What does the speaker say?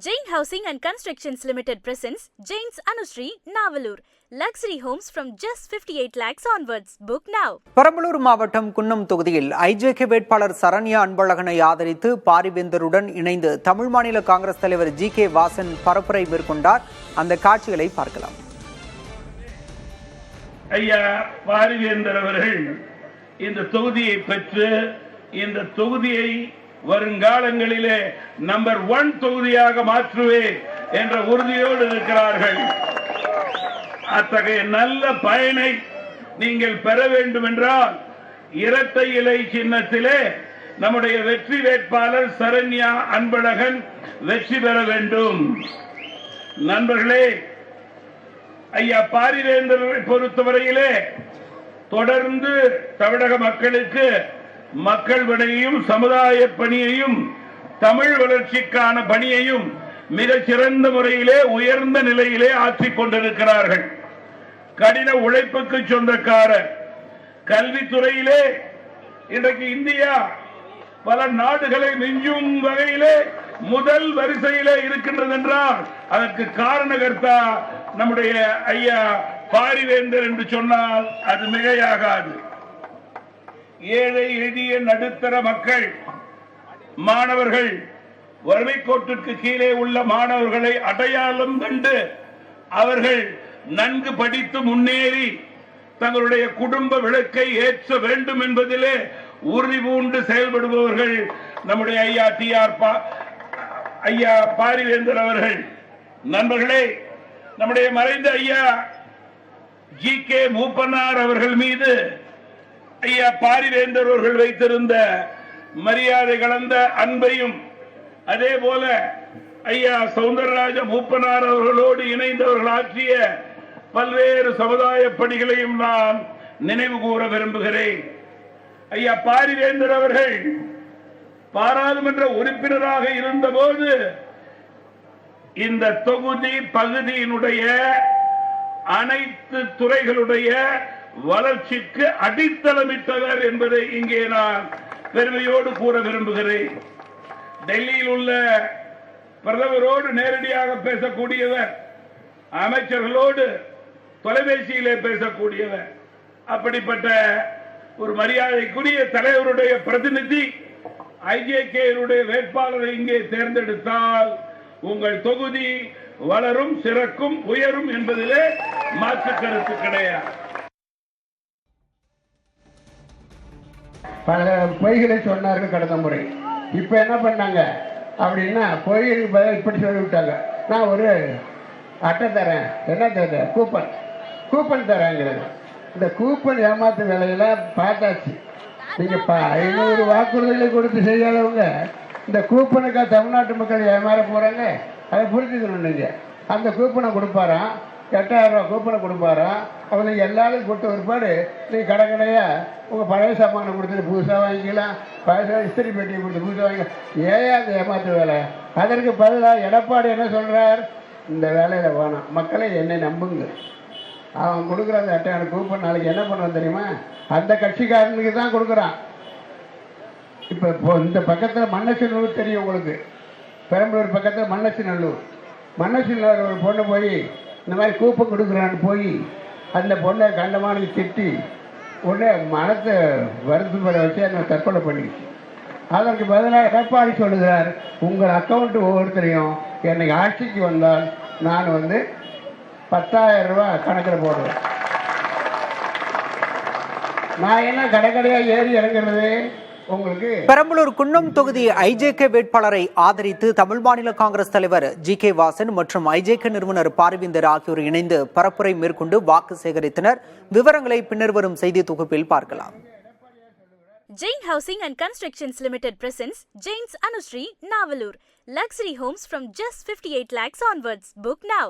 Jain Housing and Constructions Limited presents Jain's Anushree, Navalur. Luxury homes from just 58 lakhs onwards. Book now. Perambalur மாவட்டம் குன்னம் தொகுதியில் IJK வேட்பாளர் சரண்யா அன்பழகனை ஆதரித்து பாரிவேந்தருடன் இணைந்து தமிழ் மாநில காங்கிரஸ் தலைவர் ஜி.கே. வாசன் பரப்புரை மேற்கொண்டார். அந்த காட்சிகளை பார்க்கலாம். ஐயா பாரிவேந்தர் அவர்கள் இந்த தொகுதியை பெற்று இந்த தொகுதியை வருங்காலங்களிலே நம்பர் 1 தொகுதியாக மாற்றுவேன் என்ற உறுதியோடு இருக்கிறார்கள். அத்தகைய நல்ல பயனை நீங்கள் பெற வேண்டும் என்றால் இரட்டை இலை சின்னத்திலே நம்முடைய வெற்றி வேட்பாளர் சரண்யா அன்பழகன் வெற்றி பெற வேண்டும். நண்பர்களே, ஐயா பாரிவேந்தரை பொறுத்தவரையிலே தொடர்ந்து தமிழக மக்களுக்கு மக்கள் பணியையும் சமுதாய பணியையும் தமிழ் வளர்ச்சிக்கான பணியையும் மிக சிறந்த முறையிலே உயர்ந்த நிலையிலே ஆற்றிக் கொண்டிருக்கிறார்கள். கடின உழைப்புக்கு சொந்தக்காரர். கல்வித்துறையிலே இன்றைக்கு இந்தியா பல நாடுகளை மிஞ்சும் வகையிலே முதல் வரிசையிலே இருக்கின்றது என்றால் அதற்கு காரணகர்த்தா நம்முடைய ஐயா பாரிவேந்தர் என்று சொன்னால் அது மிகையாகாது. ஏழை எளிய நடுத்தர மக்கள், மாணவர்கள், வறுமை கோட்டிற்கு கீழே உள்ள மாணவர்களை அடையாளம் கண்டு அவர்கள் நன்கு படித்து முன்னேறி தங்களுடைய குடும்ப விளக்கை ஏற்ற வேண்டும் என்பதிலே உறுதி பூண்டு செயல்படுபவர்கள் நம்முடைய ஐயா பாரிவேந்தர் அவர்கள். நண்பர்களே, நம்முடைய மறைந்த ஐயா ஜி.கே. மூப்பனார் அவர்கள் மீது ஐயா பாரிவேந்தர் அவர்கள் வைத்திருந்த மரியாதை கலந்த அன்பையும் அதே போல ஐயா சவுந்தரராஜ மூப்பனார் அவர்களோடு இணைந்தவர்கள் ஆற்றிய பல்வேறு சமுதாய பணிகளையும் நான் நினைவு கூற விரும்புகிறேன். ஐயா பாரிவேந்தர் அவர்கள் பாராளுமன்ற உறுப்பினராக இருந்தபோது இந்த தொகுதி பகுதியினுடைய அனைத்து துறைகளுடைய வளர்ச்சிக்கு அடித்தளமிட்டவர் என்பதை இங்கே நான் பெருமையோடு கூற விரும்புகிறேன். டெல்லியில் உள்ள பிரதமரோடு நேரடியாக பேசக்கூடியவர், அமைச்சர்களோடு தொலைபேசியிலே பேசக்கூடியவர். அப்படிப்பட்ட ஒரு மரியாதைக்குரிய தலைவருடைய பிரதிநிதி ஐஜேகே வேட்பாளரை இங்கே தேர்ந்தெடுத்தால் உங்கள் தொகுதி வளரும், சிறக்கும், உயரும் என்பதிலே மாற்று கருத்து கிடையாது. பல பொய்களை சொன்னார்கள் கடந்த முறை. இப்ப என்ன பண்ணாங்க அப்படின்னா, பொய்களுக்கு பதில் இப்படி சொல்லிவிட்டாங்க. நான் ஒரு அட்டை தரேன், என்ன தரேன், கூப்பன் தரேங்கிறது. இந்த கூப்பன் ஏமாத்து வேலையில பார்த்தாச்சு. நீங்க 500 வாக்குறுதிகளை கொடுத்து செய்யாதவங்க இந்த கூப்பனுக்கா தமிழ்நாட்டு மக்கள் ஏமாற போறாங்க. அதை புரிஞ்சுக்கணும். நீங்க அந்த கூப்பனை கொடுப்பாராம், 8000 ரூபா கூப்பனை கொடுப்பாராம். அவங்க எல்லாரும் கொடுத்த ஒருபாடு நீங்கள் கடைக்கடையா உங்கள் பழைய சாமானை கொடுத்துட்டு புதுசாக வாங்கிக்கலாம், பழைய இஸ்திரி பெட்டியை கொடுத்து புதுசாக வாங்கிக்கலாம். ஏன் அந்த ஏமாற்று வேலை? அதற்கு பதிலாக எடப்பாடி என்ன சொல்கிறார், இந்த வேலையில் வேணாம், மக்களை என்னை நம்புங்க. அவன் கொடுக்குற அந்த அட்டையான கூப்பன் நாளைக்கு என்ன பண்ணுவான் தெரியுமா? அந்த கட்சிக்காரனுக்கு தான் கொடுக்குறான். இப்போ இந்த பக்கத்தில் மண்ணச்சநல்லூர் தெரியும் உங்களுக்கு, பெரம்பலூர் பக்கத்தில் மண்ணச்சநல்லூர் ஒரு பொண்ணு போய் இந்த மாதிரி கூப்பன் கொடுக்குறான்னு போய் அந்த பொண்ணை கண்டமானு திட்டி உடனே மனத்தை வருத்தப்பட வச்சு அந்த தற்கொலை பண்ணிடுச்சு. அதற்கு பதிலாக எடப்பாடி சொல்லுகிறார், உங்கள் அக்கௌண்ட் ஒவ்வொருத்தரையும் என்னைக்கு ஆட்சிக்கு வந்தால் நான் 10,000 ரூபா கணக்கில் போடுவேன். நான் என்ன கடைக்கடையாக ஏறி இறங்குறது? பெரம்பலூர் குன்னம் தொகுதி ஐஜேகே வேட்பாளரை ஆதரித்து தமிழ் மாநில காங்கிரஸ் தலைவர் ஜி.கே. வாசன் மற்றும் ஐஜேகே நிறுவனர் பாரிவேந்தர் ஆகியோர் இணைந்து பரப்புரை மேற்கொண்டு வாக்கு சேகரித்தனர். விவரங்களை பின்னர் வரும் செய்தி தொகுப்பில் பார்க்கலாம். Jain Housing and Constructions Limited presents Jain's Anushree, Navalur. Luxury homes from just 58 lakhs onwards. Book now.